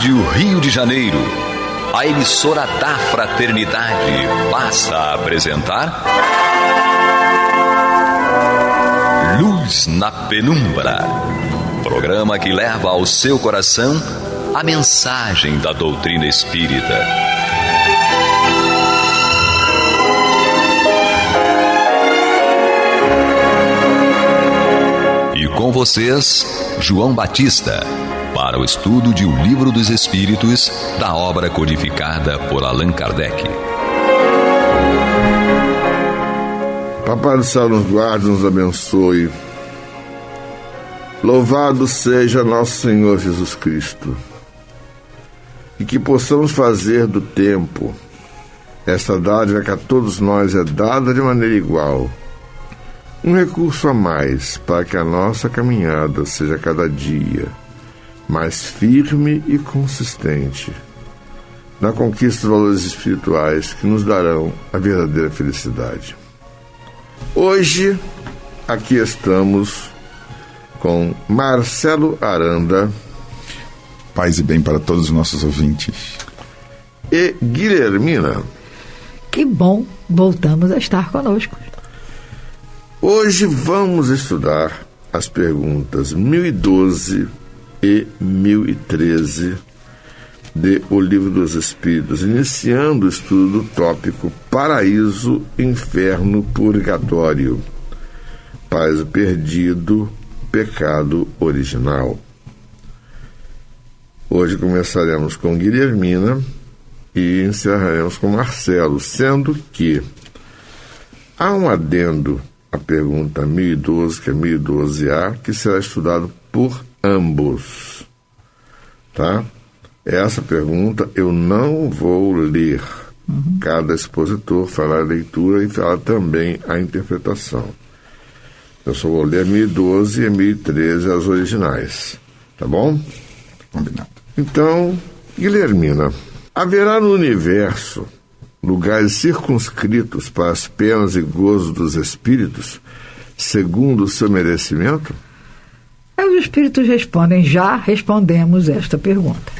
Rádio Rio de Janeiro, a emissora da Fraternidade, passa a apresentar Luz na Penumbra, programa que leva ao seu coração a mensagem da doutrina espírita. E com vocês, João Batista, para o estudo de O Livro dos Espíritos, da obra codificada por Allan Kardec. Papai do céu nos guarde, nos abençoe. Louvado seja nosso Senhor Jesus Cristo. E que possamos fazer do tempo esta dádiva que a todos nós é dada de maneira igual, um recurso a mais para que a nossa caminhada seja cada dia mais firme e consistente na conquista dos valores espirituais que nos darão a verdadeira felicidade. Hoje, aqui estamos com Marcelo Aranda. Paz e bem para todos os nossos ouvintes. E Guilhermina. Que bom, voltamos a estar conosco. Hoje vamos estudar as perguntas 1012 e 1013 de O Livro dos Espíritos, iniciando o estudo do tópico Paraíso, Inferno, Purgatório, Paraíso Perdido, Pecado Original. Hoje começaremos com Guilhermina e encerraremos com Marcelo, sendo que há um adendo à pergunta 1012, que é 1012A, que será estudado por ambos, tá? Essa pergunta eu não vou ler. Cada expositor fará a leitura e fará também a interpretação. Eu só vou ler 1012 e 1013, as originais, tá bom? Combinado. Então, Guilhermina, haverá no universo lugares circunscritos para as penas e gozos dos espíritos, segundo o seu merecimento? Os espíritos respondem, já respondemos esta pergunta.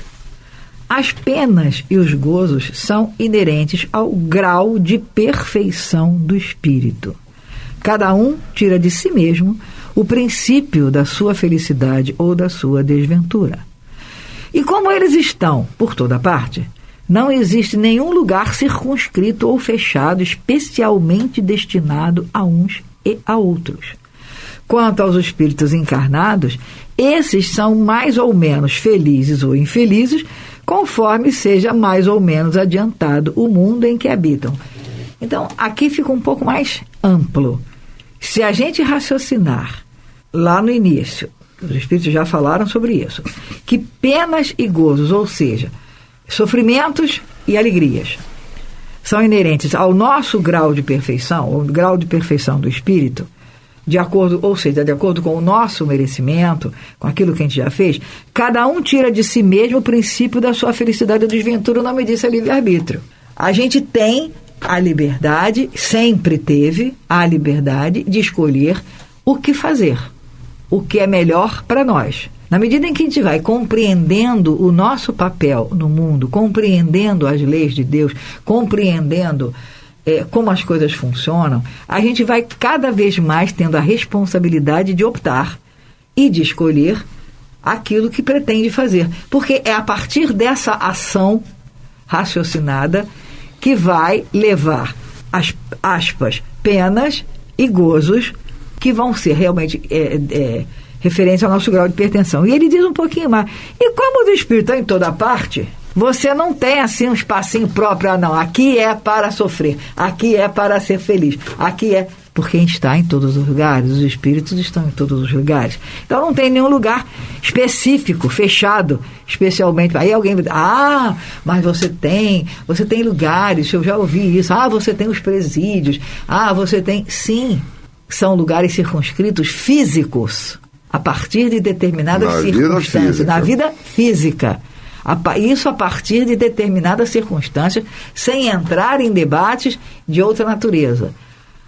As penas e os gozos são inerentes ao grau de perfeição do espírito. Cada um tira de si mesmo o princípio da sua felicidade ou da sua desventura. E como eles estão por toda parte, não existe nenhum lugar circunscrito ou fechado especialmente destinado a uns e a outros. Quanto aos espíritos encarnados, esses são mais ou menos felizes ou infelizes, conforme seja mais ou menos adiantado o mundo em que habitam. Então, aqui fica um pouco mais amplo. Se a gente raciocinar lá no início, os espíritos já falaram sobre isso, que penas e gozos, ou seja, sofrimentos e alegrias, são inerentes ao nosso grau de perfeição, ou grau de perfeição do espírito, de acordo, ou seja, de acordo com o nosso merecimento, com aquilo que a gente já fez, cada um tira de si mesmo o princípio da sua felicidade ou desventura. O nome disso é livre-arbítrio. A gente tem a liberdade, sempre teve a liberdade de escolher o que fazer, o que é melhor para nós. Na medida em que a gente vai compreendendo o nosso papel no mundo, compreendendo as leis de Deus, compreendendo como as coisas funcionam, a gente vai cada vez mais tendo a responsabilidade de optar e de escolher aquilo que pretende fazer. Porque é a partir dessa ação raciocinada que vai levar as aspas, penas e gozos que vão ser realmente referência ao nosso grau de pertenção. E ele diz um pouquinho mais. E como o espírito está em toda parte, você não tem assim um espacinho próprio, não. Aqui é para sofrer, aqui é para ser feliz, aqui é... Porque a gente está em todos os lugares, os espíritos estão em todos os lugares. Então não tem nenhum lugar específico, fechado, especialmente. Aí alguém vai dizer, mas você tem lugares, eu já ouvi isso, você tem os presídios, você tem... Sim, são lugares circunscritos físicos, a partir de determinadas circunstâncias, na vida física. Isso a partir de determinadas circunstâncias, sem entrar em debates de outra natureza.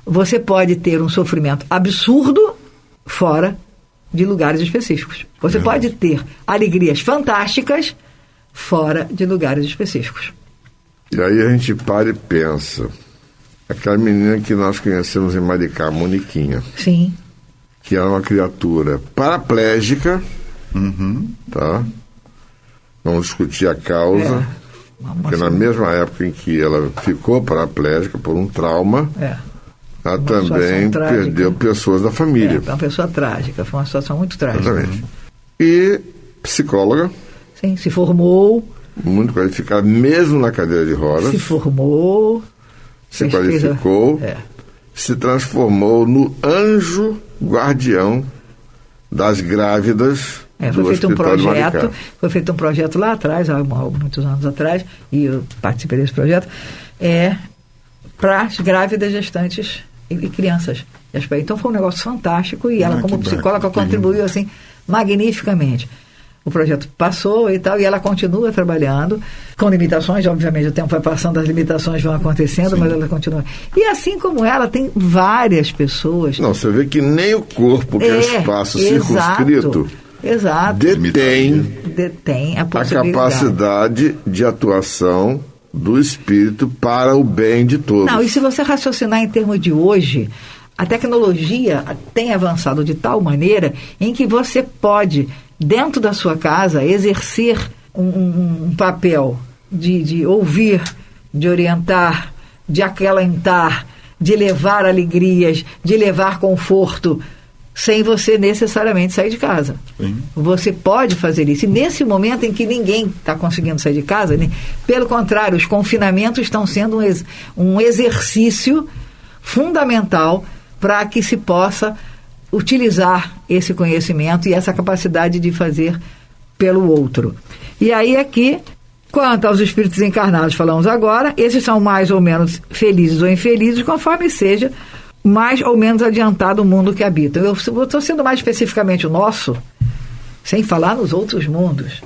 Você pode ter um sofrimento absurdo fora de lugares específicos. Você pode ter alegrias fantásticas fora de lugares específicos. E aí a gente para e pensa. Aquela menina que nós conhecemos em Maricá, Moniquinha. Sim. Que era uma criatura paraplégica, tá? Vamos discutir a causa, porque na mesma época em que ela ficou paraplégica por um trauma, ela também perdeu pessoas da família. Foi uma pessoa trágica, foi uma situação muito trágica. Exatamente. E psicóloga. Sim, se formou. Muito qualificada, mesmo na cadeira de rodas. Se formou. Se qualificou. Se transformou no anjo guardião das grávidas do Hospital de Maricá. Foi feito um projeto lá atrás, há muitos anos atrás, e eu participei desse projeto, para as grávidas, gestantes e crianças. Então foi um negócio fantástico, e ela, como psicóloga, contribuiu assim magnificamente. O projeto passou e tal, e ela continua trabalhando, com limitações, obviamente o tempo vai passando, as limitações vão acontecendo, mas ela continua. E assim como ela, tem várias pessoas... Não, você vê que nem o corpo, que é um espaço circunscrito, detém a capacidade de atuação do espírito para o bem de todos. Não, e se você raciocinar em termos de hoje, a tecnologia tem avançado de tal maneira em que você pode, dentro da sua casa, exercer um papel de ouvir, de orientar, de acalentar, de levar alegrias, de levar conforto, sem você necessariamente sair de casa. Sim. Você pode fazer isso. E nesse momento em que ninguém está conseguindo sair de casa, pelo contrário, os confinamentos estão sendo um exercício fundamental para que se possa utilizar esse conhecimento e essa capacidade de fazer pelo outro. E aí aqui, quanto aos espíritos encarnados, falamos agora, esses são mais ou menos felizes ou infelizes, conforme seja mais ou menos adiantado o mundo que habitam. Eu estou sendo mais especificamente o nosso, sem falar nos outros mundos.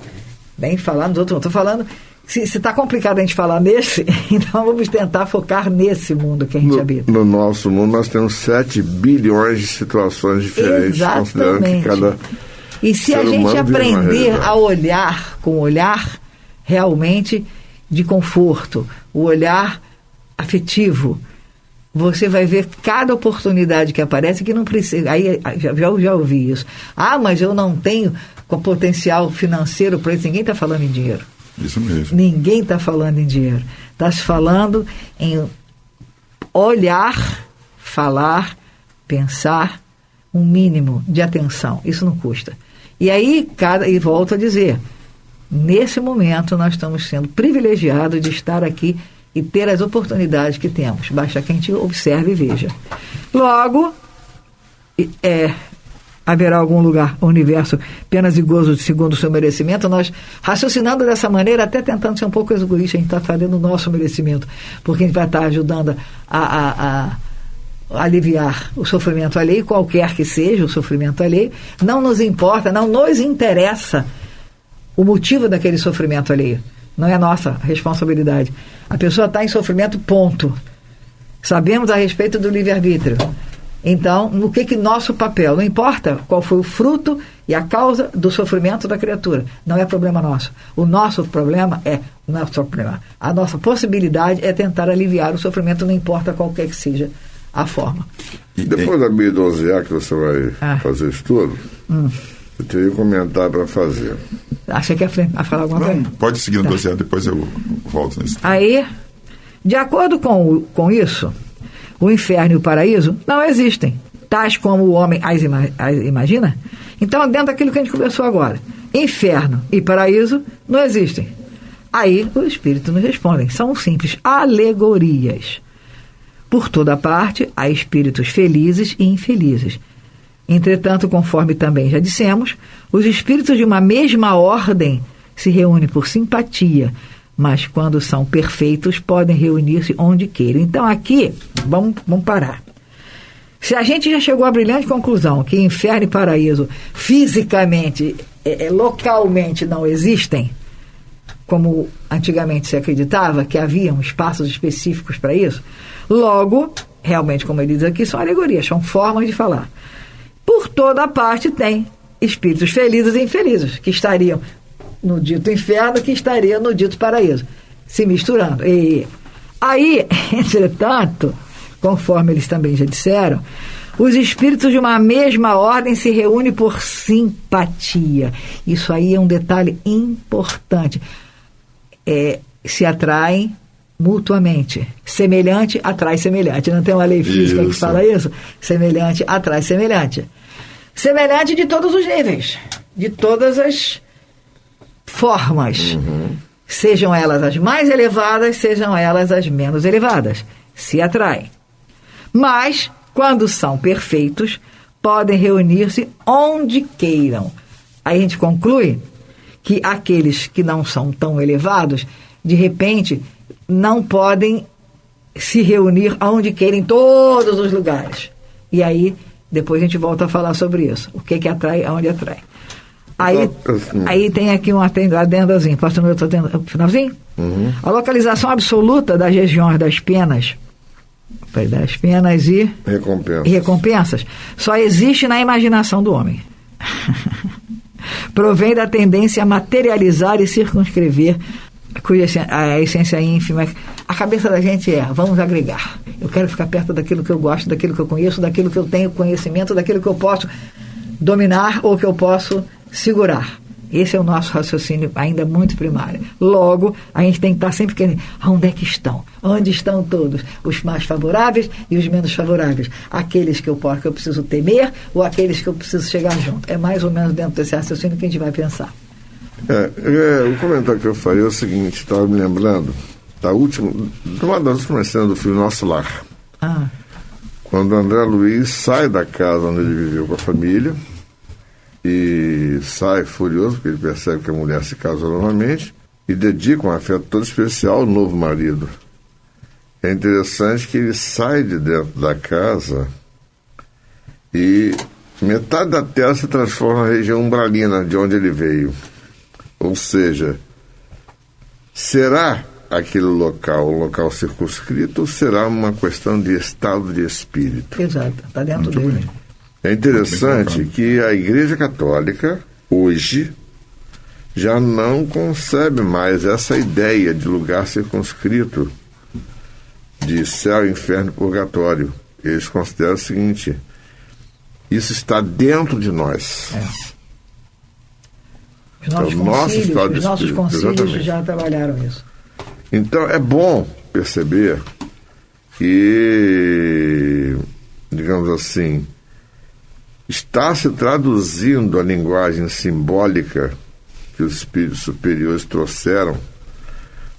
Nem falar nos outros mundos. Estou falando, se está complicado a gente falar nesse, então vamos tentar focar nesse mundo que a gente habita. No nosso mundo nós temos 7 bilhões de situações diferentes. Exatamente. Considerando que cada e se a gente aprender a olhar com o olhar realmente de conforto, o olhar afetivo, você vai ver cada oportunidade que aparece que não precisa. Aí já ouvi isso. Mas eu não tenho potencial financeiro para isso. Ninguém está falando em dinheiro. Isso mesmo. Ninguém está falando em dinheiro. Está se falando em olhar, falar, pensar, um mínimo de atenção. Isso não custa. E aí, e volto a dizer, nesse momento nós estamos sendo privilegiados de estar aqui e ter as oportunidades que temos. Basta que a gente observe e veja. Logo, haverá algum lugar, universo, penas e gozo segundo o seu merecimento. Nós, raciocinando dessa maneira, até tentando ser um pouco egoísta, a gente está fazendo o nosso merecimento, porque a gente vai estar ajudando a aliviar o sofrimento alheio, qualquer que seja o sofrimento alheio. Não nos importa, não nos interessa o motivo daquele sofrimento alheio. Não é nossa responsabilidade. A pessoa está em sofrimento, ponto. Sabemos a respeito do livre-arbítrio. Então, no que nosso papel? Não importa qual foi o fruto e a causa do sofrimento da criatura. Não é problema nosso. O nosso problema a nossa possibilidade é tentar aliviar o sofrimento, não importa qualquer que seja a forma. Depois da 1012A que você vai fazer o estudo, eu teria um comentário para fazer. Você quer falar alguma coisa? Pode seguir no 12A, depois eu volto nesse tema. Aí, de acordo com isso, o inferno e o paraíso não existem, tais como o homem as imagina. Então, dentro daquilo que a gente conversou agora, inferno e paraíso não existem. Aí, os espíritos nos respondem, são simples alegorias. Por toda parte, há espíritos felizes e infelizes. Entretanto, conforme também já dissemos, os espíritos de uma mesma ordem se reúnem por simpatia, mas quando são perfeitos podem reunir-se onde queiram. Então aqui, vamos parar. Se a gente já chegou à brilhante conclusão que inferno e paraíso fisicamente, localmente não existem, como antigamente se acreditava, que haviam espaços específicos para isso, logo, realmente, como ele diz aqui, são alegorias, são formas de falar. Por toda parte tem espíritos felizes e infelizes, que estariam no dito inferno que estaria no dito paraíso, se misturando. E aí, entretanto, conforme eles também já disseram, os espíritos de uma mesma ordem se reúnem por simpatia. Isso aí é um detalhe importante. Se atraem mutuamente. Semelhante atrai semelhante. Não tem uma lei física que fala isso? Semelhante atrai semelhante. Semelhante de todos os níveis, de todas as formas. Sejam elas as mais elevadas, sejam elas as menos elevadas. Se atraem. Mas, quando são perfeitos, podem reunir-se onde queiram. Aí a gente conclui que aqueles que não são tão elevados, de repente, não podem se reunir onde querem, em todos os lugares. E aí, depois a gente volta a falar sobre isso. O que atrai, aonde atrai. Aí tem aqui um adendozinho. Posso ter um outro finalzinho? A localização absoluta das regiões das penas e recompensas só existe na imaginação do homem. Provém da tendência a materializar e circunscrever, cuja a essência ínfima. A cabeça da gente vamos agregar. Eu quero ficar perto daquilo que eu gosto, daquilo que eu conheço, daquilo que eu tenho conhecimento, daquilo que eu posso dominar ou que eu posso segurar. Esse é o nosso raciocínio ainda muito primário. Logo, a gente tem que estar sempre querendo, onde é que estão? Onde estão todos? Os mais favoráveis e os menos favoráveis. Aqueles que eu preciso temer ou aqueles que eu preciso chegar junto. É mais ou menos dentro desse raciocínio que a gente vai pensar. O comentário que eu faria é o seguinte, estava me lembrando de uma das últimas cenas do filme Nosso Lar. Quando o André Luiz sai da casa onde ele viveu com a família e sai furioso porque ele percebe que a mulher se casou novamente e dedica um afeto todo especial ao novo marido. É interessante que ele sai de dentro da casa e metade da terra se transforma na região umbralina de onde ele veio. Ou seja, será aquele local um local circunscrito ou será uma questão de estado de espírito? Exato, está dentro dele. É interessante que a Igreja Católica, hoje, já não concebe mais essa ideia de lugar circunscrito, de céu, inferno e purgatório. Eles consideram o seguinte: isso está dentro de nós. Os nossos concílios já trabalharam isso. Então é bom perceber que, digamos assim, está se traduzindo a linguagem simbólica que os espíritos superiores trouxeram,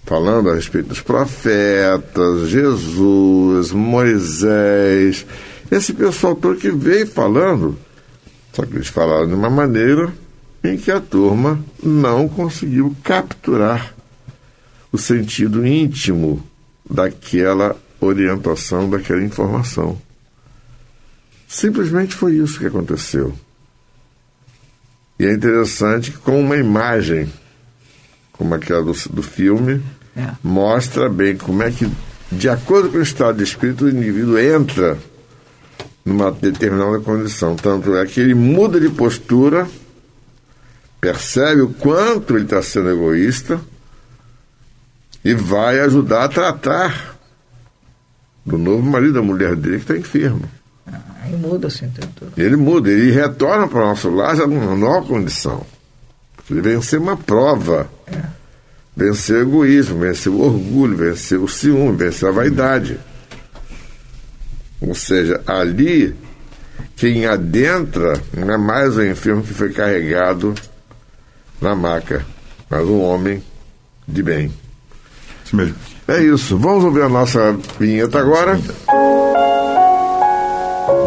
falando a respeito dos profetas, Jesus, Moisés, esse pessoal todo que veio falando, só que eles falaram de uma maneira em que a turma não conseguiu capturar o sentido íntimo daquela orientação, daquela informação. Simplesmente foi isso que aconteceu. E é interessante que com uma imagem como aquela do filme, mostra bem como é que, de acordo com o estado de espírito, o indivíduo entra numa determinada condição. Tanto é que ele muda de postura, percebe o quanto ele está sendo egoísta e vai ajudar a tratar do novo marido da mulher dele que está enfermo. Ele muda assim. Ele muda, ele retorna para o nosso lar já numa nova condição. Ele venceu uma prova. Venceu o egoísmo, venceu o orgulho, venceu o ciúme, venceu a vaidade. Ou seja, ali, quem adentra não é mais o enfermo que foi carregado na maca, mas um homem de bem. Isso mesmo. É isso. Vamos ouvir a nossa vinheta agora.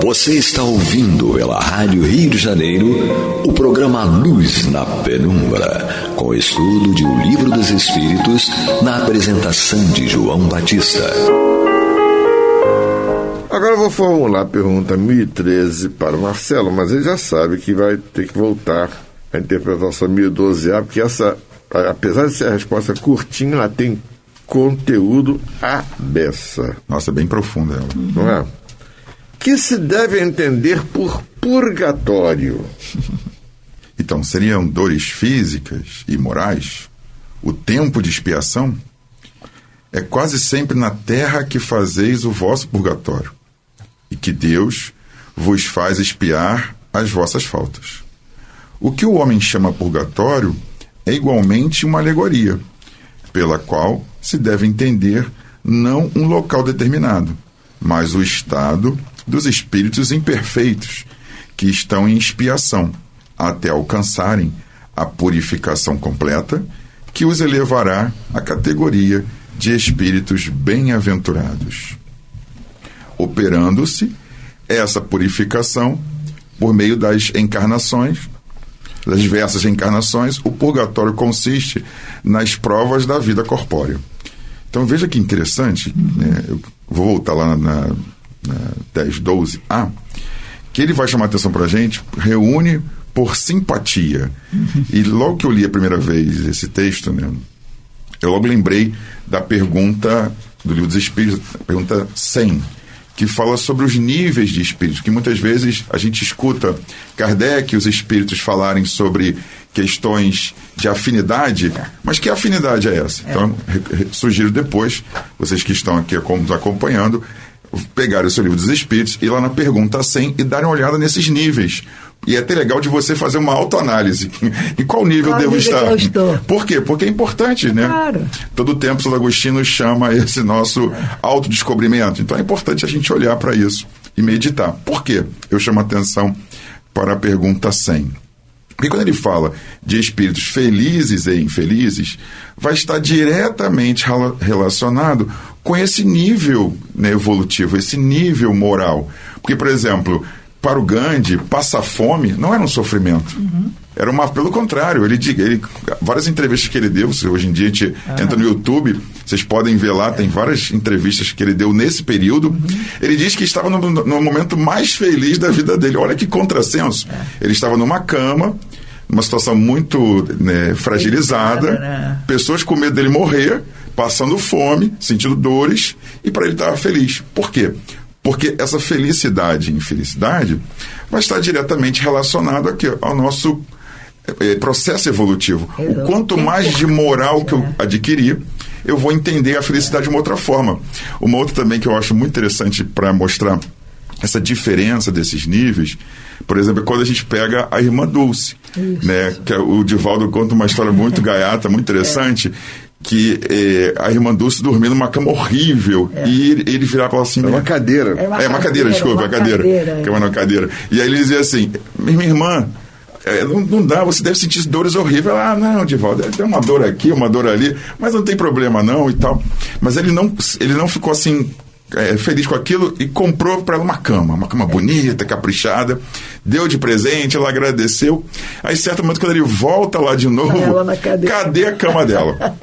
Você está ouvindo pela Rádio Rio de Janeiro o programa Luz na Penumbra, com estudo de O Livro dos Espíritos, na apresentação de João Batista. Agora eu vou formular a pergunta 1013 para o Marcelo, mas ele já sabe que vai ter que voltar à interpretação 1012A, porque essa, apesar de ser a resposta curtinha, ela tem conteúdo à beça. Nossa, bem profunda ela. Não é? Que se deve entender por purgatório? E Então, seriam dores físicas e morais? O tempo de expiação? É quase sempre na terra que fazeis o vosso purgatório, e que Deus vos faz expiar as vossas faltas. O que o homem chama purgatório é igualmente uma alegoria, pela qual se deve entender não um local determinado, mas o estado dos espíritos imperfeitos, que estão em expiação, até alcançarem a purificação completa, que os elevará à categoria de espíritos bem-aventurados. Operando-se essa purificação por meio das encarnações, das diversas encarnações, o purgatório consiste nas provas da vida corpórea. Então veja que interessante, né? Eu vou voltar lá na 10.12a, que ele vai chamar a atenção para a gente, reúne por simpatia. E logo que eu li a primeira vez esse texto, né, eu logo lembrei da pergunta do Livro dos Espíritos, a pergunta 100, que fala sobre os níveis de espíritos, que muitas vezes a gente escuta Kardec e os espíritos falarem sobre questões de afinidade, mas que afinidade é essa? Então, sugiro depois, vocês que estão aqui nos acompanhando, pegarem o seu Livro dos Espíritos, ir lá na pergunta 100 e darem uma olhada nesses níveis. E é até legal de você fazer uma autoanálise. Em qual nível eu devo estar? Por quê? Porque é importante, né? Claro. Todo o tempo, Santo Agostinho chama esse nosso autodescobrimento. Então é importante a gente olhar para isso e meditar. Por quê? Eu chamo a atenção para a pergunta 100. Porque quando ele fala de espíritos felizes e infelizes, vai estar diretamente relacionado com esse nível, né, evolutivo, esse nível moral. Porque, por exemplo, para o Gandhi, passar fome não era um sofrimento. Era pelo contrário, várias entrevistas que ele deu, hoje em dia a gente entra no YouTube, vocês podem ver lá, tem várias entrevistas que ele deu nesse período. Ele diz que estava no momento mais feliz da vida dele. Olha que contrassenso. Ele estava numa cama, numa situação muito, né, fragilizada, pessoas com medo dele morrer, passando fome, sentindo dores, e para ele estava feliz. Por quê? Porque essa felicidade e infelicidade vai estar diretamente relacionado aqui ao nosso processo evolutivo. O quanto mais de moral que eu adquirir, eu vou entender a felicidade de uma outra forma. Uma outra também que eu acho muito interessante para mostrar essa diferença desses níveis, por exemplo, é quando a gente pega a Irmã Dulce, né? Que o Divaldo conta uma história muito gaiata, muito interessante, que a Irmã Dulce dormia numa cama horrível, e ele virava para ela assim... É uma cadeira. Uma cadeira, desculpa, uma cadeira. Uma cadeira. E aí ele dizia assim, minha irmã, não dá, você deve sentir dores horríveis. Ela, não, Divaldo, tem uma dor aqui, uma dor ali, mas não tem problema não, e tal. Mas ele não ficou assim... feliz com aquilo, e comprou para ela uma cama bonita, caprichada, deu de presente, ela agradeceu. Aí certo momento, quando ele volta lá de novo, cadê a cama dela?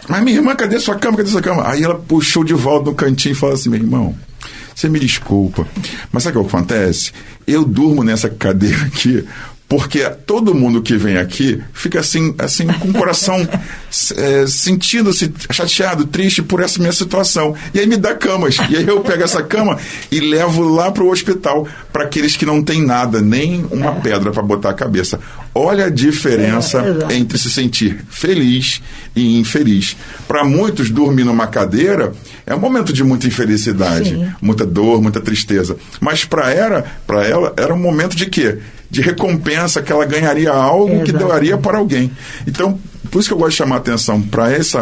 Mas minha irmã, cadê sua cama? Aí ela puxou de volta no cantinho e falou assim, meu irmão, você me desculpa, mas sabe o que acontece? Eu durmo nessa cadeira aqui porque todo mundo que vem aqui fica assim com o coração sentindo-se chateado, triste por essa minha situação. E aí me dá camas. E aí eu pego essa cama e levo lá para o hospital para aqueles que não têm nada, nem uma pedra para botar a cabeça. Olha a diferença entre se sentir feliz e infeliz. Para muitos, dormir numa cadeira é um momento de muita infelicidade, muita dor, muita tristeza. Mas para ela era um momento de quê? De recompensa, que ela ganharia algo que daria para alguém. Então, por isso que eu gosto de chamar a atenção para esse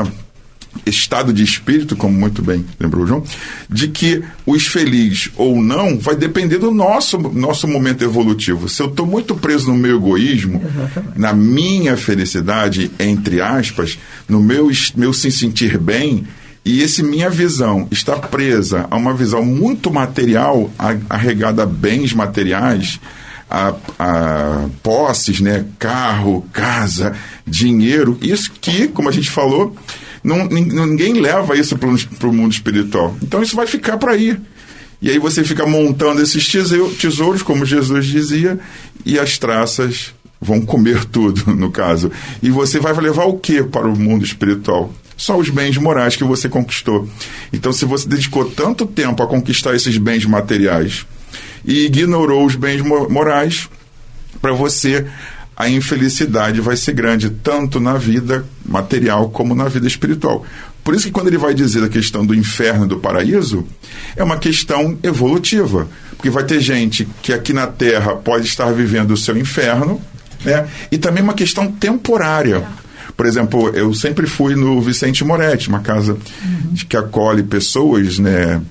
estado de espírito, como muito bem lembrou o João, de que os felizes ou não vai depender do nosso momento evolutivo. Se eu estou muito preso no meu egoísmo, na minha felicidade, entre aspas, no meu se sentir bem, e minha visão está presa a uma visão muito material, arregada a bens materiais, a posses, né? Carro, casa, dinheiro, isso que, como a gente falou, ninguém leva isso para o mundo espiritual. Então isso vai ficar para aí. E aí você fica montando esses tesouros, como Jesus dizia, e as traças vão comer tudo, no caso. E você vai levar o que para o mundo espiritual? Só os bens morais que você conquistou. Então, se você dedicou tanto tempo a conquistar esses bens materiais e ignorou os bens morais, para você a infelicidade vai ser grande, tanto na vida material como na vida espiritual. Por isso que quando ele vai dizer a questão do inferno e do paraíso, é uma questão evolutiva, porque vai ter gente que aqui na Terra pode estar vivendo o seu inferno, né? E também uma questão temporária. Por exemplo, eu sempre fui no Vicente Moretti, uma casa que acolhe pessoas, né,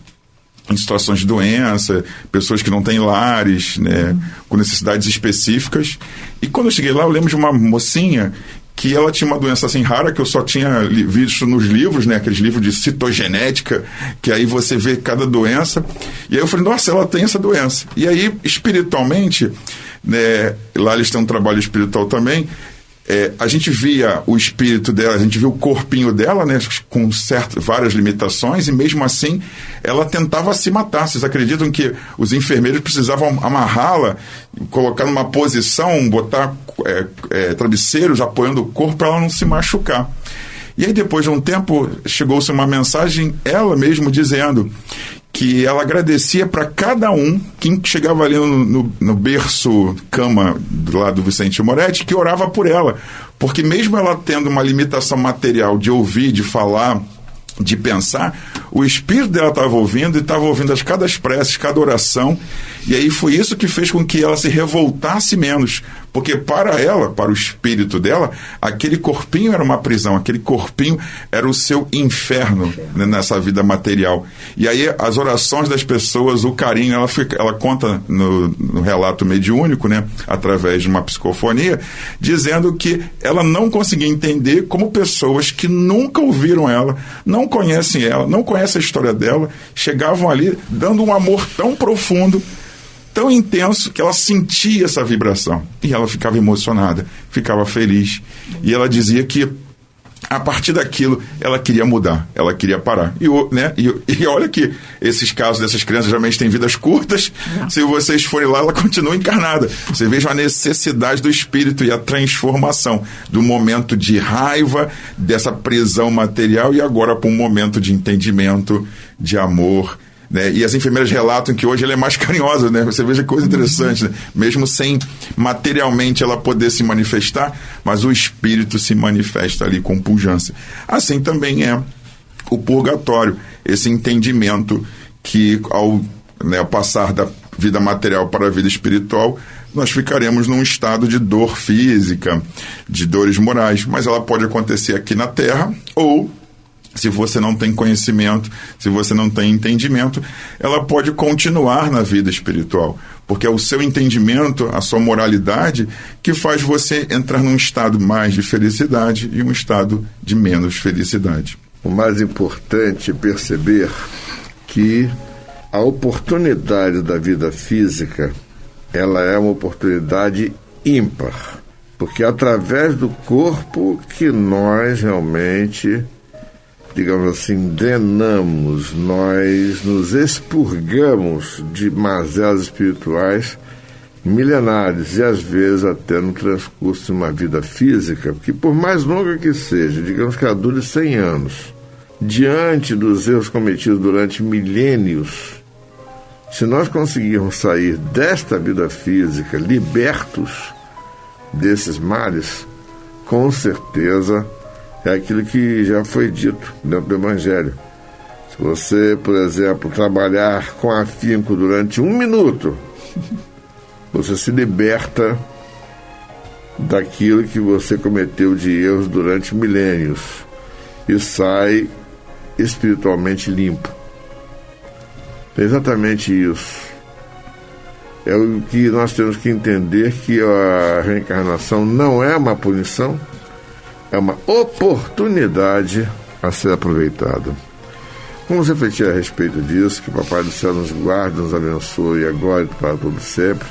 em situações de doença, pessoas que não têm lares, né, com necessidades específicas. E quando eu cheguei lá, eu lembro de uma mocinha que ela tinha uma doença assim rara, que eu só tinha visto nos livros, né, aqueles livros de citogenética, que aí você vê cada doença. E aí eu falei, nossa, ela tem essa doença. E aí, espiritualmente, né, lá eles têm um trabalho espiritual também, a gente via o espírito dela, a gente via o corpinho dela, né, com várias limitações, e mesmo assim ela tentava se matar. Vocês acreditam que os enfermeiros precisavam amarrá-la, colocar numa posição, botar travesseiros apoiando o corpo para ela não se machucar? E aí, depois de um tempo, chegou-se uma mensagem, ela mesmo dizendo que ela agradecia para cada um que chegava ali no berço, cama lá do Vicente Moretti, que orava por ela. Porque mesmo ela tendo uma limitação material de ouvir, de falar, de pensar, o espírito dela estava ouvindo, e estava ouvindo cada preces, cada oração, e aí foi isso que fez com que ela se revoltasse menos, porque para ela, para o espírito dela, aquele corpinho era uma prisão, aquele corpinho era o seu inferno, né, nessa vida material. E aí as orações das pessoas, o carinho, ela conta no relato mediúnico, né, através de uma psicofonia, dizendo que ela não conseguia entender como pessoas que nunca ouviram ela, não conhecem ela, não conhecem a história dela, chegavam ali dando um amor tão profundo, tão intenso, que ela sentia essa vibração. E ela ficava emocionada, ficava feliz. E ela dizia que, a partir daquilo, ela queria mudar, ela queria parar. E olha que esses casos dessas crianças geralmente têm vidas curtas. Se vocês forem lá, ela continua encarnada. Você veja a necessidade do espírito e a transformação do momento de raiva, dessa prisão material, e agora para um momento de entendimento, de amor, né? E as enfermeiras relatam que hoje ela é mais carinhosa, né? Você veja que coisa interessante, né? Mesmo sem materialmente ela poder se manifestar, mas o espírito se manifesta ali com pujança. Assim também é o purgatório, esse entendimento que ao passar da vida material para a vida espiritual, nós ficaremos num estado de dor física, de dores morais, mas ela pode acontecer aqui na Terra, ou se você não tem conhecimento, se você não tem entendimento, ela pode continuar na vida espiritual, porque é o seu entendimento, a sua moralidade, que faz você entrar num estado mais de felicidade e um estado de menos felicidade. O mais importante é perceber que a oportunidade da vida física, ela é uma oportunidade ímpar, porque é através do corpo que nós realmente, digamos assim, drenamos, nós nos expurgamos de mazelas espirituais milenares, e às vezes até no transcurso de uma vida física, que por mais longa que seja, digamos que ela dure 100 anos, diante dos erros cometidos durante milênios, se nós conseguirmos sair desta vida física libertos desses males, com certeza é aquilo que já foi dito dentro do Evangelho. Se você, por exemplo, trabalhar com afinco durante 1 minuto, você se liberta daquilo que você cometeu de erros durante milênios e sai espiritualmente limpo. É exatamente isso. É o que nós temos que entender, que a reencarnação não é uma punição, é uma oportunidade a ser aproveitada. Vamos refletir a respeito disso, que o Papai do Céu nos guarde, nos abençoe agora e para todo sempre,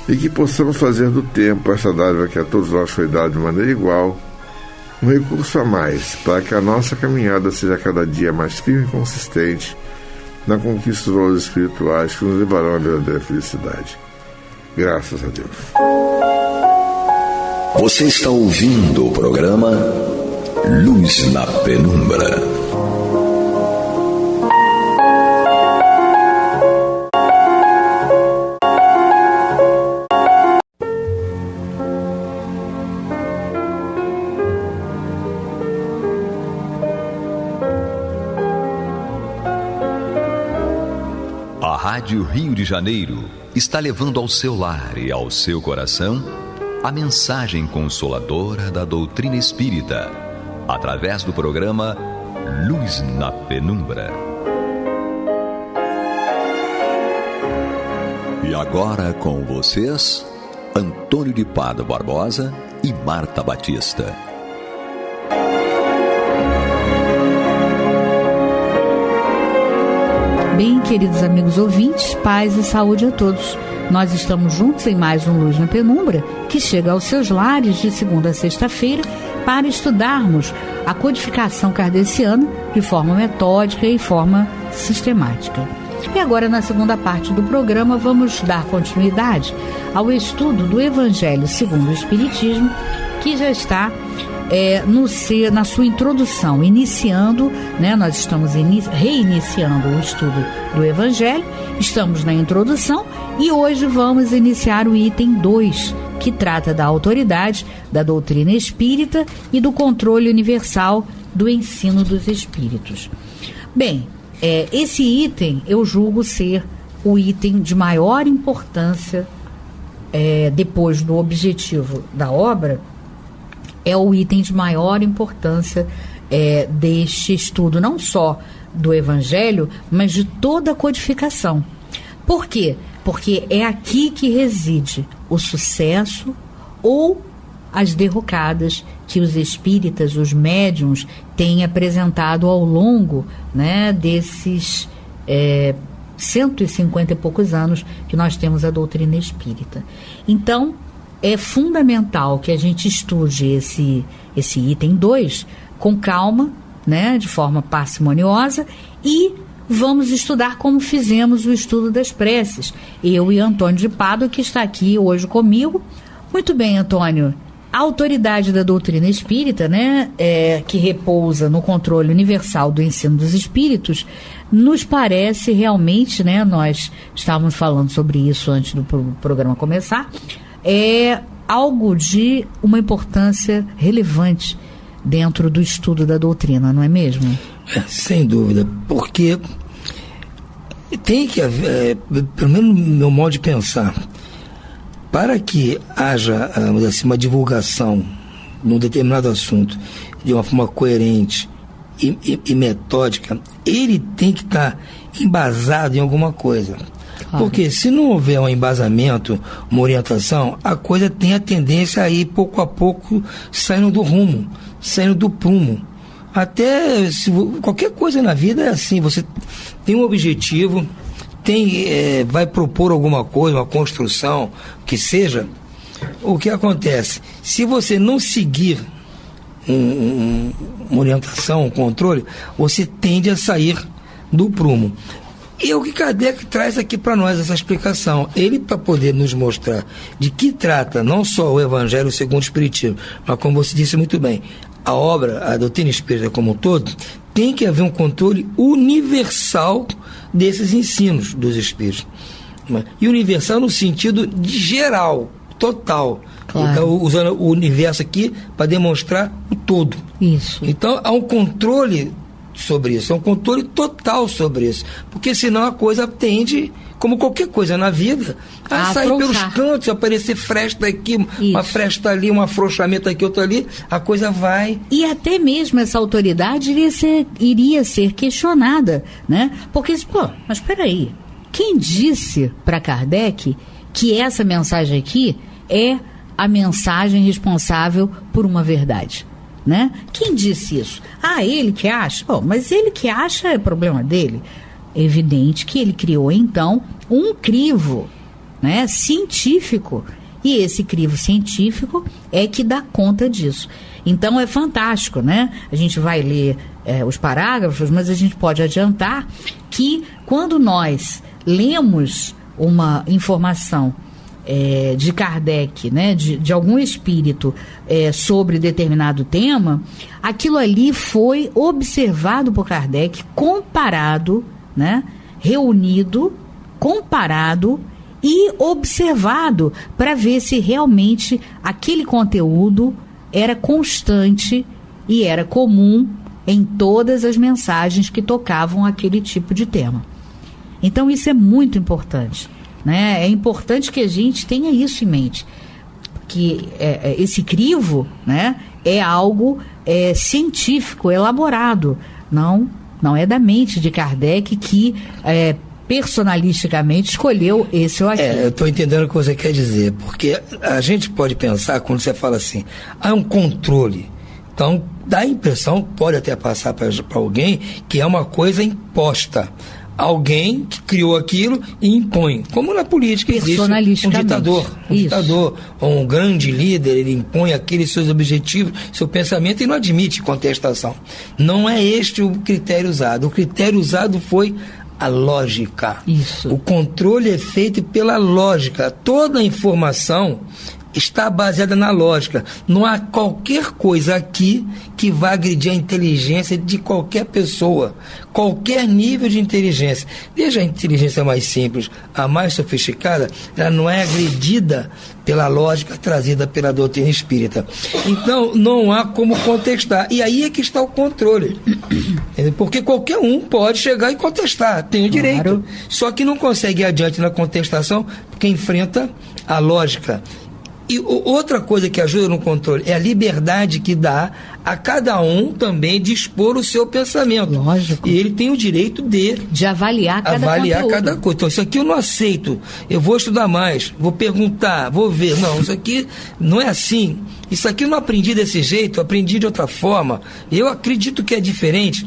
e que possamos fazer do tempo essa dádiva que a todos nós foi dada de maneira igual, um recurso a mais, para que a nossa caminhada seja cada dia mais firme e consistente na conquista dos valores espirituais que nos levarão à verdadeira felicidade. Graças a Deus. Você está ouvindo o programa Luz na Penumbra. Rádio Rio de Janeiro está levando ao seu lar e ao seu coração a mensagem consoladora da doutrina espírita, através do programa Luz na Penumbra. E agora com vocês, Antônio de Pádua Barbosa e Marta Batista. Bem, queridos amigos ouvintes, paz e saúde a todos. Nós estamos juntos em mais um Luz na Penumbra, que chega aos seus lares de segunda a sexta-feira para estudarmos a codificação kardeciana de forma metódica e forma sistemática. E agora, na segunda parte do programa, vamos dar continuidade ao estudo do Evangelho segundo o Espiritismo, que já está na sua introdução, iniciando, né, nós estamos reiniciando o estudo do Evangelho, estamos na introdução e hoje vamos iniciar o item 2, que trata da autoridade da doutrina espírita e do controle universal do ensino dos espíritos. Bem, esse item eu julgo ser o item de maior importância depois do objetivo da obra. É o item de maior importância deste estudo, não só do Evangelho, mas de toda a codificação. Por quê? Porque é aqui que reside o sucesso ou as derrocadas que os espíritas, os médiuns, têm apresentado ao longo, né, desses 150 e poucos anos que nós temos a doutrina espírita. Então, é fundamental que a gente estude esse item 2 com calma, né, de forma parcimoniosa, e vamos estudar como fizemos o estudo das preces. Eu e Antônio de Pádua, que está aqui hoje comigo. Muito bem, Antônio. A autoridade da doutrina espírita, né, que repousa no controle universal do ensino dos espíritos, nos parece realmente, né, nós estávamos falando sobre isso antes do programa começar, é algo de uma importância relevante dentro do estudo da doutrina, não é mesmo? Sem dúvida, porque tem que haver, pelo menos no meu modo de pensar, para que haja, vamos dizer assim, uma divulgação num determinado assunto de uma forma coerente e metódica, ele tem que estar embasado em alguma coisa. Porque se não houver um embasamento, uma orientação, a coisa tem a tendência a ir pouco a pouco saindo do rumo, saindo do prumo. Até qualquer coisa na vida é assim, você tem um objetivo, vai propor alguma coisa, uma construção, que seja, o que acontece? Se você não seguir uma orientação, um controle, você tende a sair do prumo. E é o que Kardec traz aqui para nós, essa explicação. Ele, para poder nos mostrar de que trata não só o Evangelho segundo o Espiritismo, mas, como você disse muito bem, a obra, a doutrina espírita como um todo, tem que haver um controle universal desses ensinos dos espíritos. E universal no sentido de geral, total. Claro. Então, usando o universo aqui para demonstrar o todo. Isso. Então, há um controle sobre isso, é um controle total sobre isso, porque senão a coisa tende, como qualquer coisa na vida, a sair pelos cantos, aparecer fresta aqui, uma fresta ali, um afrouxamento aqui, outro ali, a coisa vai. E até mesmo essa autoridade iria ser questionada, né? Porque, mas espera aí, quem disse para Kardec que essa mensagem aqui é a mensagem responsável por uma verdade? Né? Quem disse isso? Ele que acha? Mas ele que acha é problema dele. É evidente que ele criou, então, um crivo, né, científico. E esse crivo científico é que dá conta disso. Então é fantástico, né? A gente vai ler os parágrafos, mas a gente pode adiantar que quando nós lemos uma informação de Kardec, né, de algum espírito sobre determinado tema, aquilo ali foi observado por Kardec, comparado, né, reunido, comparado e observado para ver se realmente aquele conteúdo era constante e era comum em todas as mensagens que tocavam aquele tipo de tema. Então isso é muito importante, né? É importante que a gente tenha isso em mente, que esse crivo, né, é algo científico, elaborado, não é da mente de Kardec que personalisticamente escolheu esse ou aquele. Eu estou entendendo o que você quer dizer, porque a gente pode pensar, quando você fala assim, há um controle, então dá a impressão, pode até passar para alguém, que é uma coisa imposta. Alguém que criou aquilo e impõe. Como na política existe um ditador, ou um grande líder, ele impõe aqueles seus objetivos, seu pensamento e não admite contestação. Não é este o critério usado. O critério usado foi a lógica. Isso. O controle é feito pela lógica. Toda a informação está baseada na lógica. Não há qualquer coisa aqui que vá agredir a inteligência de qualquer pessoa, qualquer nível de inteligência. Desde a inteligência mais simples, a mais sofisticada, ela não é agredida pela lógica trazida pela doutrina espírita. Então, não há como contestar. E aí é que está o controle. Porque qualquer um pode chegar e contestar, tem o direito. Claro. Só que não consegue ir adiante na contestação porque enfrenta a lógica. E outra coisa que ajuda no controle é a liberdade que dá a cada um também de expor o seu pensamento. Lógico. E ele tem o direito de avaliar cada coisa. Então, isso aqui eu não aceito, eu vou estudar mais, vou perguntar, vou ver. Não, isso aqui não é assim. Isso aqui eu não aprendi desse jeito, eu aprendi de outra forma. Eu acredito que é diferente.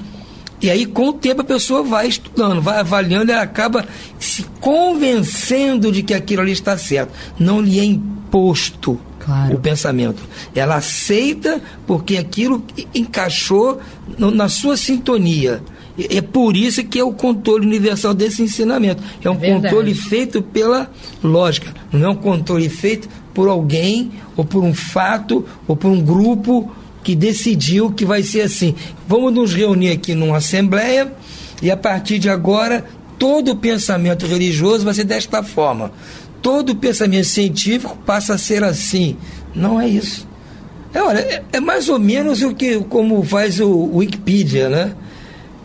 E aí, com o tempo, a pessoa vai estudando, vai avaliando, ela acaba se convencendo de que aquilo ali está certo. Não lhe é imposto o pensamento. Ela aceita porque aquilo encaixou na sua sintonia. É por isso que é o controle universal desse ensinamento. É um controle feito pela lógica. Não é um controle feito por alguém, ou por um fato, ou por um grupo que decidiu que vai ser assim. Vamos nos reunir aqui numa assembleia e a partir de agora todo o pensamento religioso vai ser desta forma. Todo o pensamento científico passa a ser assim. Não é isso. É mais ou menos como faz o Wikipedia, né?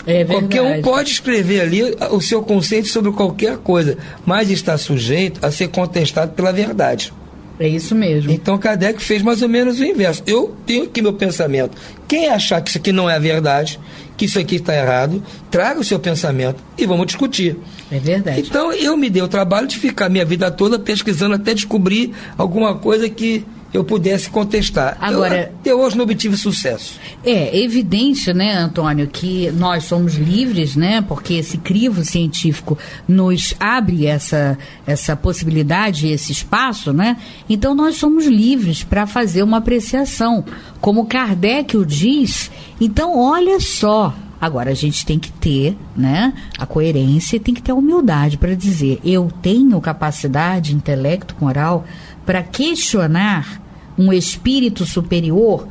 É verdade. Qualquer um pode escrever ali o seu conceito sobre qualquer coisa, mas está sujeito a ser contestado pela verdade. É isso mesmo. Então Kardec fez mais ou menos o inverso. Eu tenho aqui meu pensamento. Quem achar que isso aqui não é a verdade, que isso aqui está errado, traga o seu pensamento e vamos discutir. É verdade. Então eu me dei o trabalho de ficar minha vida toda pesquisando até descobrir alguma coisa que eu pudesse contestar. Agora, até hoje não obtive sucesso. É evidente, né, Antônio, que nós somos livres, né, porque esse crivo científico nos abre essa possibilidade, esse espaço, né, então nós somos livres para fazer uma apreciação, como Kardec o diz. Então, olha só, agora a gente tem que ter, né, a coerência e tem que ter a humildade para dizer, eu tenho capacidade, intelecto, moral, para questionar um espírito superior.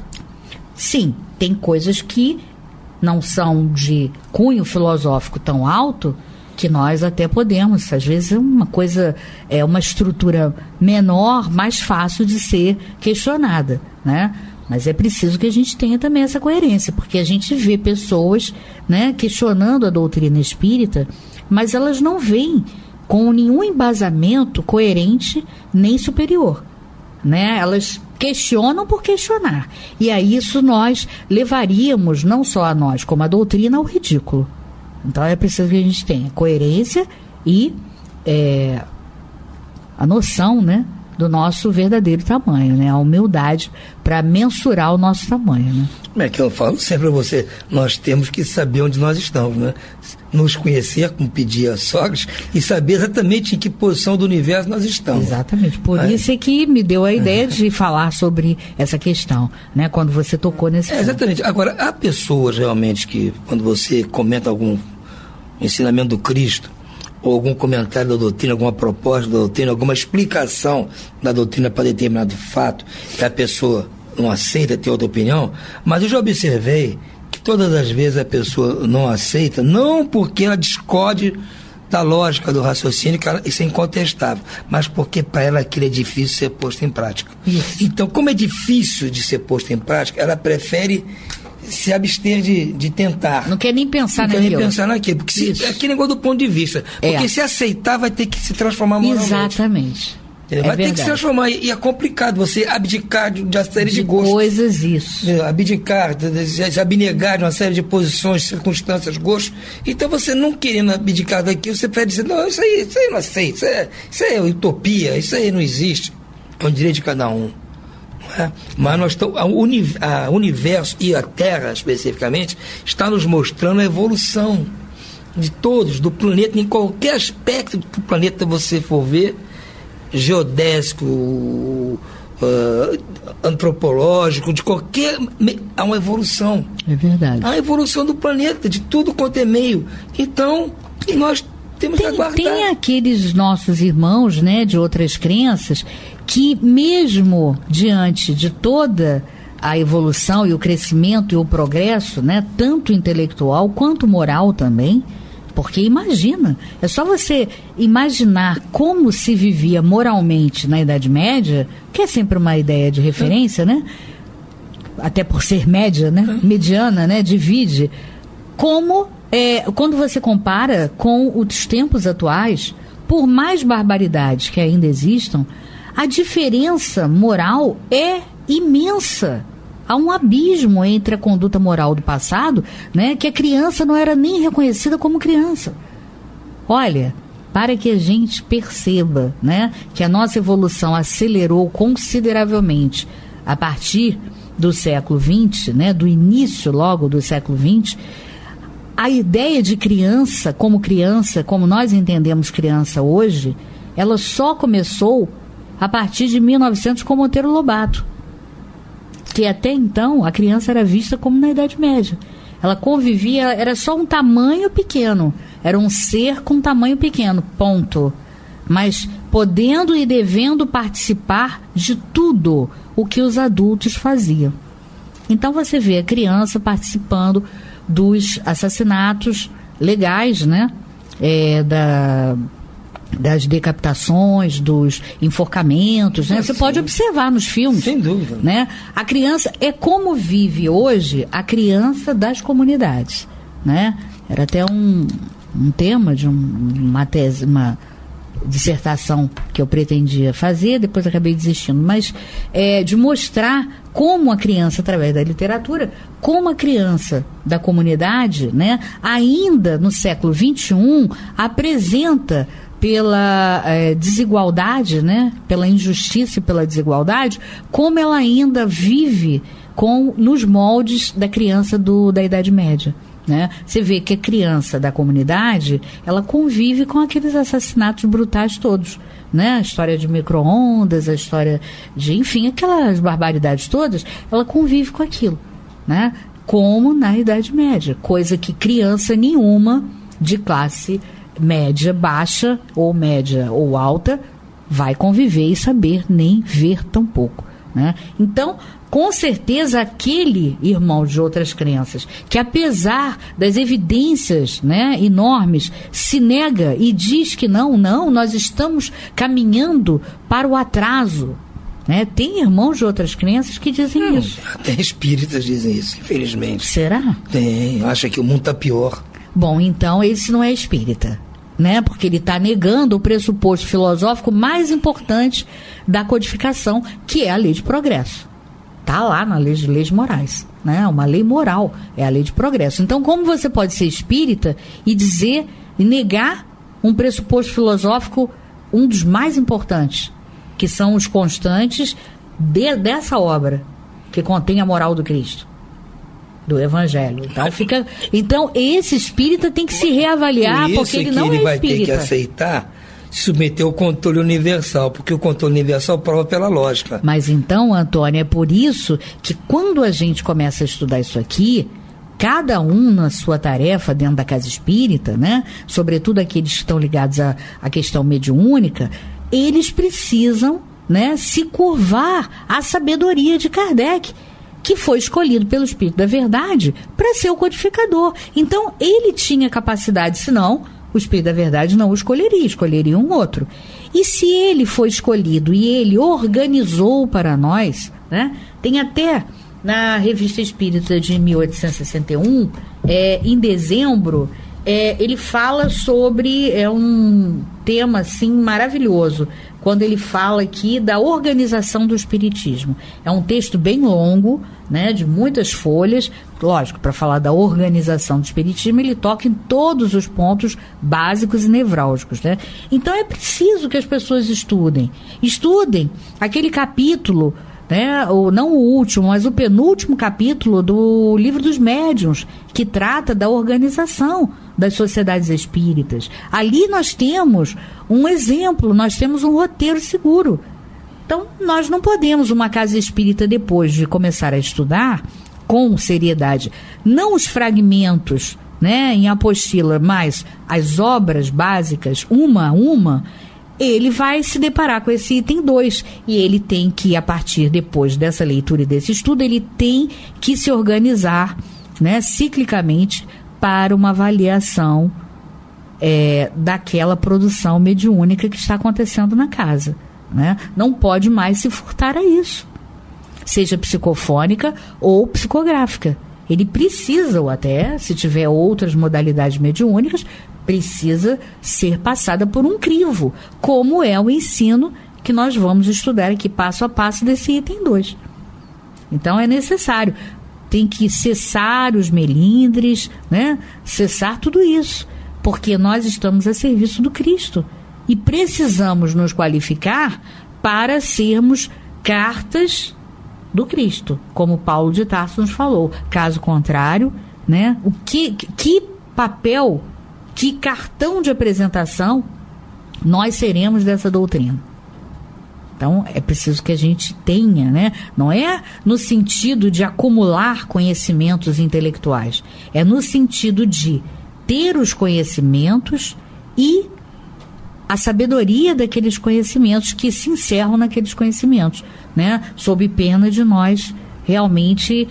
Sim, tem coisas que não são de cunho filosófico tão alto que nós até podemos. Às vezes é uma coisa, é uma estrutura menor, mais fácil de ser questionada, né? Mas é preciso que a gente tenha também essa coerência, porque a gente vê pessoas, né, questionando a doutrina espírita, mas elas não veem com nenhum embasamento coerente nem superior, né? Elas questionam por questionar. E a isso nós levaríamos, não só a nós, como a doutrina, ao ridículo. Então é preciso que a gente tenha coerência e a noção, né, do nosso verdadeiro tamanho, né? A humildade para mensurar o nosso tamanho, né? Como é que eu falo sempre a você? Nós temos que saber onde nós estamos, né? Nos conhecer, como pedia Sócrates, e saber exatamente em que posição do universo nós estamos. Exatamente. Por isso é que me deu a ideia de falar sobre essa questão, né? Quando você tocou nesse ponto. Exatamente. Agora, há pessoas realmente que, quando você comenta algum ensinamento do Cristo, ou algum comentário da doutrina, alguma proposta da doutrina, alguma explicação da doutrina para determinado fato, que a pessoa não aceita ter outra opinião, mas eu já observei que todas as vezes a pessoa não aceita, não porque ela discorde da lógica do raciocínio, que isso é incontestável, mas porque para ela aquilo é difícil ser posto em prática. Isso. Então, como é difícil de ser posto em prática, ela prefere se abster de tentar. Não quer nem pensar naquilo. Não quer nem pensar naquilo. Porque é aquele negócio do ponto de vista. Porque se aceitar, vai ter que se transformar moralmente. Exatamente. Vai ter que se transformar. E é complicado você abdicar de uma série de gostos. Coisas, isso. Abdicar, se abnegar de uma série de posições, circunstâncias, gostos. Então, você não querendo abdicar daquilo, você pode dizer, não, isso aí não aceito, isso é utopia, isso aí não existe. É um direito de cada um. Mas nós estamos, o universo e a Terra especificamente está nos mostrando a evolução de todos, do planeta, em qualquer aspecto do planeta você for ver, geodésico, antropológico, de qualquer, há uma evolução. É verdade. Há uma evolução do planeta, de tudo quanto é meio. Então, nós temos que aguardar. Tem aqueles nossos irmãos, né, de outras crenças, que mesmo diante de toda a evolução e o crescimento e o progresso, né, tanto intelectual quanto moral também, porque imagina, é só você imaginar como se vivia moralmente na Idade Média, que é sempre uma ideia de referência, né, até por ser média, né, mediana, né, divide, como quando você compara com os tempos atuais, por mais barbaridades que ainda existam, a diferença moral é imensa. Há um abismo entre a conduta moral do passado, né, que a criança não era nem reconhecida como criança. Olha, para que a gente perceba, né, que a nossa evolução acelerou consideravelmente a partir do século XX, né, do início logo do século XX, a ideia de criança, como nós entendemos criança hoje, ela só começou a partir de 1900 com Monteiro Lobato, que até então a criança era vista como na Idade Média. Ela convivia, era só um tamanho pequeno, era um ser com tamanho pequeno, ponto. Mas podendo e devendo participar de tudo o que os adultos faziam. Então você vê a criança participando dos assassinatos legais, né? Das decapitações, dos enforcamentos, né? Você pode observar nos filmes. Sem dúvida. Né? A criança é como vive hoje a criança das comunidades, né? Era até um tema de uma tese, uma dissertação que eu pretendia fazer, depois acabei desistindo, mas de mostrar como a criança, através da literatura, como a criança da comunidade, né, ainda no século XXI, apresenta pela desigualdade, né, pela injustiça e pela desigualdade, como ela ainda vive nos moldes da criança da Idade Média. Né? Você vê que a criança da comunidade, ela convive com aqueles assassinatos brutais todos, né? A história de micro-ondas, a história de, enfim, aquelas barbaridades todas, ela convive com aquilo, né? Como na Idade Média, coisa que criança nenhuma de classe média baixa ou média ou alta vai conviver e saber nem ver tão pouco, né? Então, com certeza, aquele irmão de outras crenças que, apesar das evidências, né, enormes, se nega e diz que não, nós estamos caminhando para o atraso, né? Tem irmãos de outras crenças que dizem isso. Até espíritas dizem isso, infelizmente. Será? Tem, acha que o mundo está pior. Bom, então esse não é espírita, né? Porque ele está negando o pressuposto filosófico mais importante da codificação, que é a lei de progresso. Está lá na lei de leis morais, né? Uma lei moral, é a lei de progresso. Então, como você pode ser espírita e dizer, e negar um pressuposto filosófico, um dos mais importantes, que são os constantes dessa obra, que contém a moral do Cristo, do Evangelho. Então, esse espírita tem que se reavaliar, porque ele não é espírita. Ele vai ter que aceitar se submeter ao controle universal, porque o controle universal prova pela lógica. Mas então, Antônio, é por isso que quando a gente começa a estudar isso aqui, cada um na sua tarefa dentro da casa espírita, né, sobretudo aqueles que estão ligados à questão mediúnica, eles precisam, né, se curvar à sabedoria de Kardec, que foi escolhido pelo Espírito da Verdade para ser o codificador. Então, ele tinha capacidade, senão o Espírito da Verdade não o escolheria um outro. E se ele foi escolhido e ele organizou para nós, né? Tem até na Revista Espírita de 1861, em dezembro, ele fala sobre um tema assim maravilhoso, quando ele fala aqui da organização do espiritismo. É um texto bem longo, né, de muitas folhas. Lógico, para falar da organização do espiritismo, ele toca em todos os pontos básicos e nevrálgicos, né? Então é preciso que as pessoas estudem aquele capítulo, né, não o último, mas o penúltimo capítulo do Livro dos Médiuns, que trata da organização das sociedades espíritas. Ali nós temos um exemplo, nós temos um roteiro seguro. Então, nós não podemos, uma casa espírita, depois de começar a estudar com seriedade, não os fragmentos, né, em apostila, mas as obras básicas, uma a uma, ele vai se deparar com esse item 2, e ele tem que, a partir depois dessa leitura e desse estudo, ele tem que se organizar, né, ciclicamente, para uma avaliação daquela produção mediúnica que está acontecendo na casa, né? Não pode mais se furtar a isso, seja psicofônica ou psicográfica. Ele precisa, ou até, se tiver outras modalidades mediúnicas, precisa ser passada por um crivo, como é o ensino que nós vamos estudar aqui passo a passo desse item 2. Então é necessário, tem que cessar os melindres, né? Cessar tudo isso, porque nós estamos a serviço do Cristo e precisamos nos qualificar para sermos cartas do Cristo, como Paulo de Tarso nos falou. Caso contrário, né? Que papel, que cartão de apresentação nós seremos dessa doutrina? Então, é preciso que a gente tenha, né? Não é no sentido de acumular conhecimentos intelectuais, é no sentido de ter os conhecimentos e a sabedoria daqueles conhecimentos que se encerram naqueles conhecimentos, né? Sob pena de nós realmente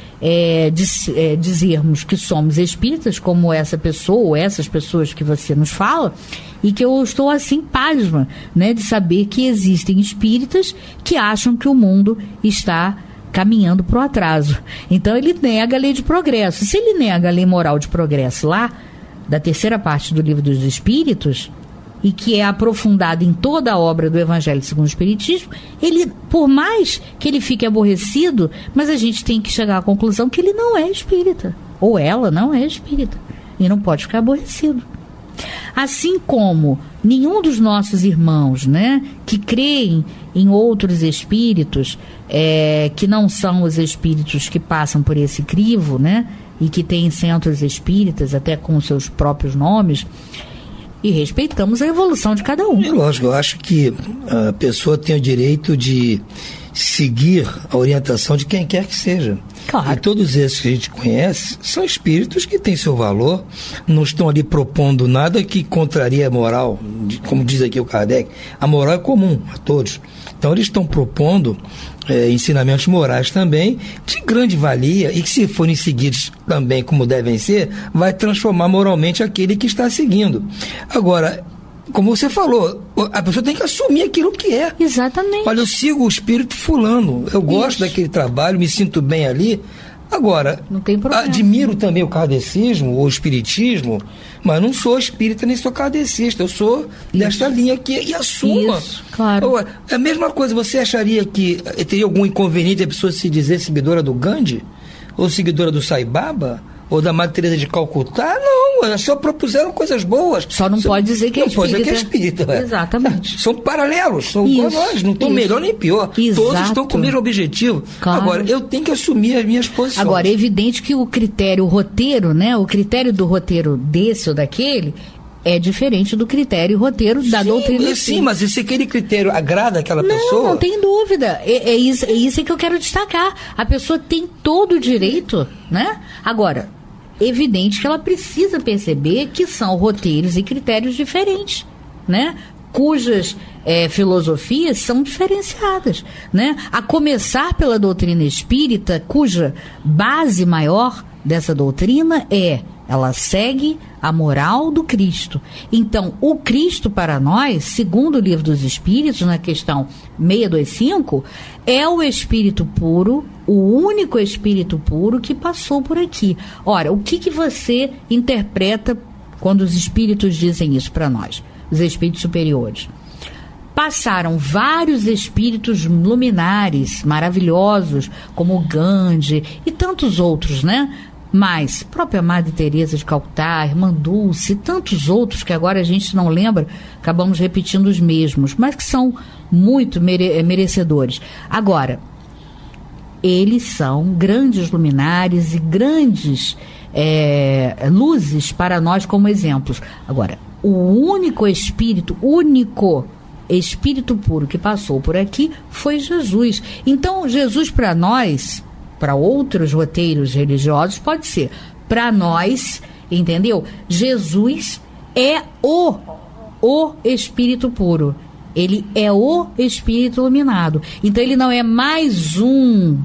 dizermos que somos espíritas, como essa pessoa ou essas pessoas que você nos fala, e que eu estou assim pasma, né, de saber que existem espíritas que acham que o mundo está caminhando para o atraso. Então ele nega a lei de progresso. Se ele nega a lei moral de progresso lá, da terceira parte do Livro dos Espíritos, e que é aprofundado em toda a obra do Evangelho segundo o Espiritismo, ele, por mais que ele fique aborrecido, mas a gente tem que chegar à conclusão que ele não é espírita, ou ela não é espírita, e não pode ficar aborrecido. Assim como nenhum dos nossos irmãos, né, que creem em outros espíritos, que não são os espíritos que passam por esse crivo, né, e que têm centros espíritas, até com seus próprios nomes, e respeitamos a evolução de cada um. É lógico, eu acho que a pessoa tem o direito de seguir a orientação de quem quer que seja. Claro. E todos esses que a gente conhece são espíritos que têm seu valor, não estão ali propondo nada que contraria a moral, como diz aqui o Kardec. A moral é comum a todos. Então eles estão propondo ensinamentos morais também de grande valia, e que, se forem seguidos também como devem ser, vai transformar moralmente aquele que está seguindo. Agora, como você falou, a pessoa tem que assumir aquilo que é. Exatamente. Olha, eu sigo o espírito fulano, eu gosto daquele trabalho, me sinto bem ali. Agora, não tem problema. Admiro também o kardecismo, ou o espiritismo, mas não sou espírita nem sou kardecista, eu sou desta linha aqui, e assuma. Isso, claro. Agora, a mesma coisa, você acharia que teria algum inconveniente a pessoa se dizer seguidora do Gandhi? Ou seguidora do Sai Baba? Ou da Madre Teresa de Calcutá? Não, elas só propuseram coisas boas. Só não pode dizer que é espírita. Não pode dizer que é espírita. Exatamente. São paralelos, são igual a nós, não estão melhor nem pior. Exato. Todos estão com o mesmo objetivo. Claro. Agora, eu tenho que assumir as minhas posições. Agora, é evidente que o critério, o roteiro, né? O critério do roteiro desse ou daquele é diferente do critério e roteiro da doutrina. Sim, mas se aquele critério agrada aquela pessoa... Não tem dúvida. É isso que eu quero destacar. A pessoa tem todo o direito, né? Agora, evidente que ela precisa perceber que são roteiros e critérios diferentes, né? Cujas filosofias são diferenciadas, né? A começar pela doutrina espírita, cuja base maior dessa doutrina ela segue a moral do Cristo. Então, o Cristo para nós, segundo o Livro dos Espíritos, na questão 625, é o Espírito puro, o único Espírito puro que passou por aqui. Ora, o que você interpreta quando os Espíritos dizem isso para nós, os Espíritos superiores? Passaram vários espíritos luminares, maravilhosos, como Gandhi e tantos outros, né? Mas, própria Madre Teresa de Calcutá, Irmã Dulce, e tantos outros que agora a gente não lembra, acabamos repetindo os mesmos, mas que são muito merecedores. Agora, eles são grandes luminares e grandes luzes para nós como exemplos. Agora, o único Espírito puro que passou por aqui foi Jesus. Então, Jesus para nós, para outros roteiros religiosos, pode ser. Para nós, entendeu? Jesus é o Espírito puro. Ele é o Espírito iluminado. Então, ele não é mais um,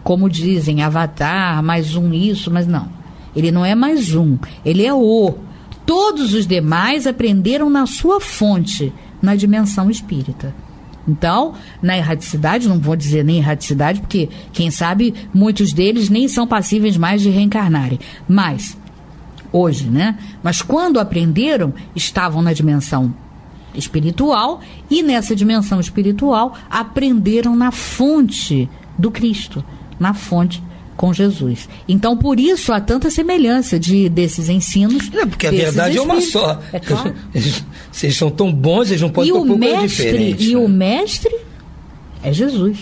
como dizem, avatar, mais um isso, mas não. Ele não é mais um. Ele é o. Todos os demais aprenderam na sua fonte, na dimensão espírita. Então, na erraticidade, não vou dizer nem erraticidade, porque, quem sabe, muitos deles nem são passíveis mais de reencarnarem. Mas, hoje, né? Mas quando aprenderam, estavam na dimensão espiritual, e nessa dimensão espiritual, aprenderam na fonte do Cristo, na fonte com Jesus. Então, por isso, há tanta semelhança desses ensinos. Não, porque a verdade é uma só. É claro. Vocês são tão bons, eles não podem propor coisa diferente. E o mestre é Jesus,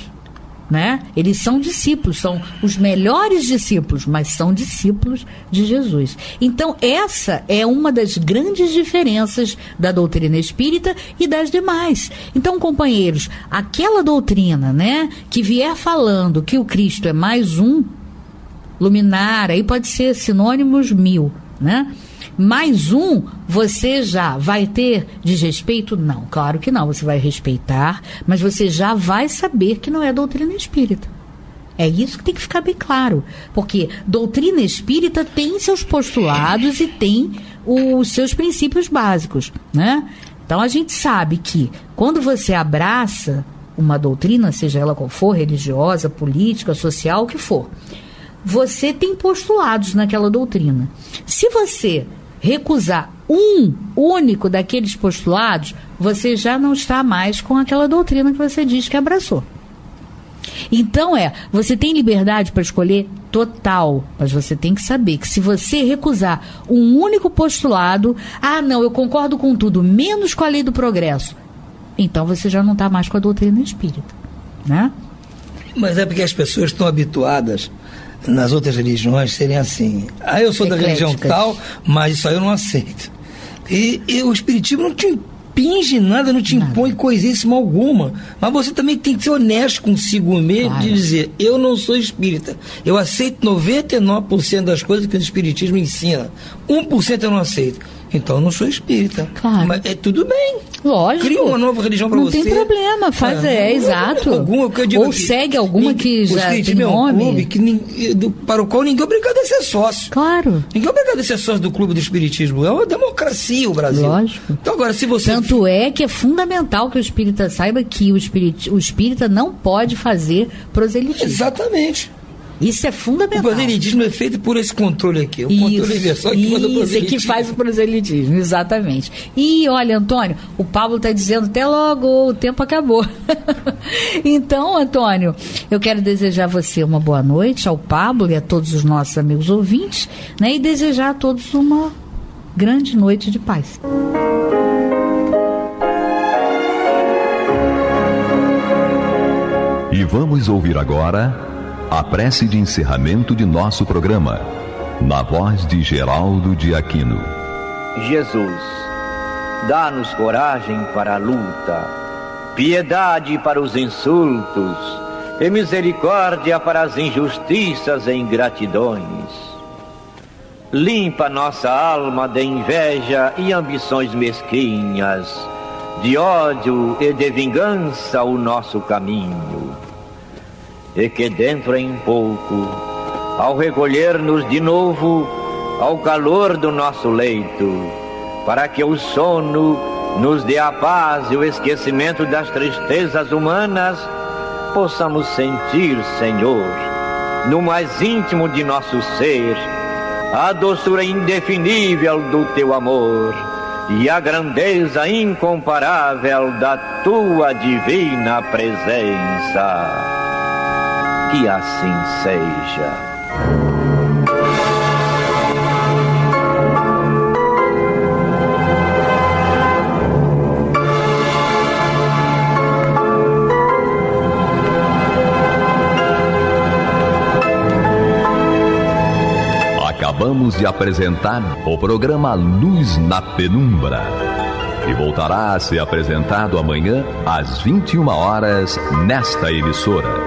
né? Eles são discípulos, são os melhores discípulos, mas são discípulos de Jesus. Então, essa é uma das grandes diferenças da doutrina espírita e das demais. Então, companheiros, aquela doutrina, né, que vier falando que o Cristo é mais um luminar, aí pode ser sinônimos 1000, né? Mais um, você já vai ter desrespeito? Não, claro que não, você vai respeitar, mas você já vai saber que não é doutrina espírita. É isso que tem que ficar bem claro, porque doutrina espírita tem seus postulados e tem os seus princípios básicos, né? Então a gente sabe que quando você abraça uma doutrina, seja ela qual for, religiosa, política, social, o que for, você tem postulados naquela doutrina. Se você recusar um único daqueles postulados, você já não está mais com aquela doutrina que você diz que abraçou. Então você tem liberdade para escolher total, mas você tem que saber que se você recusar um único postulado, não, eu concordo com tudo, menos com a lei do progresso, então você já não está mais com a doutrina espírita, né? Mas é porque as pessoas estão habituadas nas outras religiões serem assim. Eu sou da religião tal, mas isso aí eu não aceito. E o espiritismo não te impinge nada, não te impõe coisíssima alguma. Mas você também tem que ser honesto consigo mesmo, de dizer, eu não sou espírita. Eu aceito 99% das coisas que o espiritismo ensina. 1% eu não aceito. Então eu não sou espírita. Claro. Mas é tudo bem. Lógico. Cria uma nova religião para você. Não tem problema, faz, exato. Alguma, que eu digo ou aqui, segue alguma que já tem nome. É um clube para o qual ninguém é obrigado a ser sócio. Claro. Ninguém é obrigado a ser sócio do clube do espiritismo. É uma democracia o Brasil. Lógico. Então agora, se você... Tanto é que é fundamental que o espírita saiba que o espírita não pode fazer proselitismo. Exatamente. Isso é fundamental. O proselitismo é feito por esse controle aqui. O controle universal que faz o proselitismo. Isso é que faz o proselitismo, exatamente. E olha, Antônio, o Pablo está dizendo até logo, o tempo acabou. Então, Antônio, eu quero desejar a você uma boa noite, ao Pablo e a todos os nossos amigos ouvintes, né? E desejar a todos uma grande noite de paz. E vamos ouvir agora a prece de encerramento de nosso programa, na voz de Geraldo de Aquino. Jesus, dá-nos coragem para a luta, piedade para os insultos e misericórdia para as injustiças e ingratidões. Limpa nossa alma de inveja e ambições mesquinhas, de ódio e de vingança o nosso caminho. E que dentro em pouco, ao recolher-nos de novo, ao calor do nosso leito, para que o sono nos dê a paz e o esquecimento das tristezas humanas, possamos sentir, Senhor, no mais íntimo de nosso ser, a doçura indefinível do Teu amor e a grandeza incomparável da Tua divina presença. Que assim seja. Acabamos de apresentar o programa Luz na Penumbra, que voltará a ser apresentado amanhã às 21 horas nesta emissora.